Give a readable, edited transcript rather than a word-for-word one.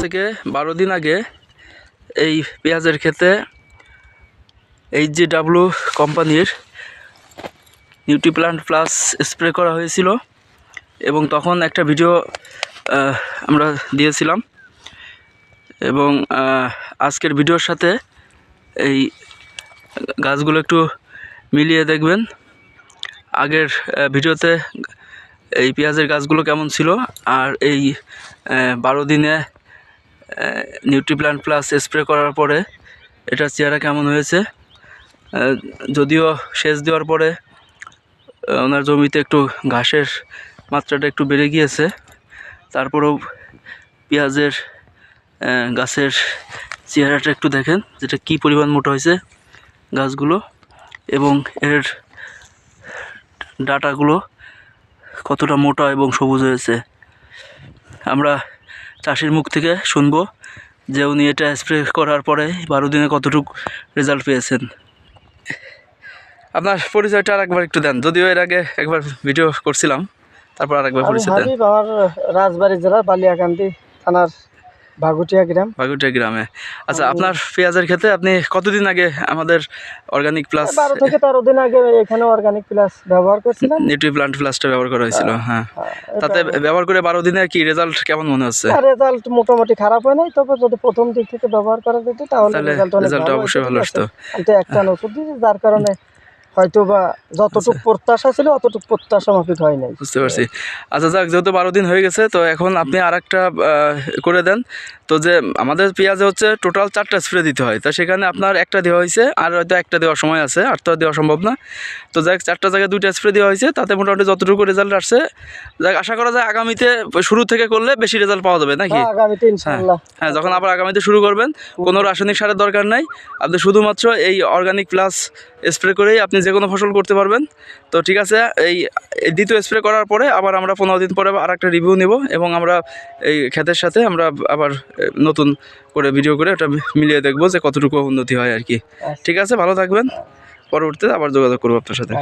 থেকে 12 দিন আগে এই পেঁয়াজের ক্ষেতে HGW কোম্পানির নিউট্রিপ্লান্ট প্লাস স্প্রে করা হয়েছিল এবং তখন একটা ভিডিও আমরা দিয়েছিলাম এবং আজকের ভিডিওর সাথে এই গাছগুলো একটু মিলিয়ে দেখবেন। আগের ভিডিওতে এই পেঁয়াজের গাছগুলো কেমন ছিল আর এই 12 দিনে নিউট্রিপ্লান্ট প্লাস স্প্রে করার পরে এটার চেহারা কেমন হয়েছে। যদিও সেচ দেওয়ার পরে ওনার জমিতে একটু ঘাসের মাত্রাটা একটু বেড়ে গিয়েছে, তারপরেও পেঁয়াজের গাছের চেহারাটা একটু দেখেন যেটা কী পরিমাণ মোটা হয়েছে গাছগুলো এবং এর ডাঁটাগুলো কতটা মোটা এবং সবুজ হয়েছে। আমরা চাষির মুখ থেকে শুনবো যে উনি এটা স্প্রে করার পরে 12 দিনে কতটুকু রেজাল্ট পেয়েছেন। আপনার পরিচয়টা আরেকবার একটু দেন, যদিও এর আগে একবার ভিডিও করছিলাম, তারপর আরেকবার পরিচয় দেন। আমার রাজবাড়ী জেলার বালিয়াকান্দি থানার ভাগুটিয়া গ্রামে। আচ্ছা, আপনার পেঁয়াজের ক্ষেতে আপনি কতদিন আগে আমাদের অর্গানিক প্লাস 12 থেকে 13 দিন আগে এখানে অর্গানিক প্লাস ব্যবহার করছিলাম, নিউট্রিপ্লান্ট প্লাসটা ব্যবহার করা হয়েছিল। হ্যাঁ, তাতে ব্যবহার করে 12 দিনে কি রেজাল্ট কেমন মনে হচ্ছে? রেজাল্ট মোটামুটি খারাপ হয় নাই, তবে যদি প্রথম দিক থেকে ব্যবহার করা যেত তাহলে রেজাল্ট অবশ্যই ভালো আসতো। কিন্তু একটা ওষুধ দিয়েছে যার কারণে হয়তো বা যতটুকু প্রত্যাশা ছিল অতটুকু প্রত্যাশা মাফিক হয় নাই। বুঝতে পারছি। আচ্ছা যাক, যেহেতু 12 দিন হয়ে গেছে তো এখন আপনি আরেকটা করে দেন। তো যে আমাদের পেঁয়াজে হচ্ছে টোটাল 4টা স্প্রে দিতে হয়, তো সেখানে আপনার একটা দেওয়া হয়েছে আর হয়তো একটা দেওয়ার সময় আছে, আর তো দেওয়া সম্ভব না। তো যাক 4টা জায়গায় 2টা স্প্রে দেওয়া হয়েছে, তাতে মোটামুটি যতটুকু রেজাল্ট আসছে যাক আশা করা যায় আগামীতে শুরু থেকে করলে বেশি রেজাল্ট পাওয়া যাবে নাকি? আগামীতে ইনশাআল্লাহ। হ্যাঁ, যখন আবার আগামীতে শুরু করবেন কোনো রাসায়নিক সারের দরকার নাই, আপনি শুধুমাত্র এই অর্গানিক প্লাস স্প্রে করেই আপনি যে কোনো ফসল করতে পারবেন। তো ঠিক আছে, এই দ্বিতীয় স্প্রে করার পরে আবার আমরা 15 দিন পরে আর একটা রিভিউ নেব এবং আমরা এই ক্ষেতের সাথে আমরা আবার নতুন করে ভিডিও করে ওটা মিলিয়ে দেখবো যে কতটুকু উন্নতি হয় আর কি। ঠিক আছে, ভালো থাকবেন, পরবর্তীতে আবার যোগাযোগ করবো আপনার সাথে।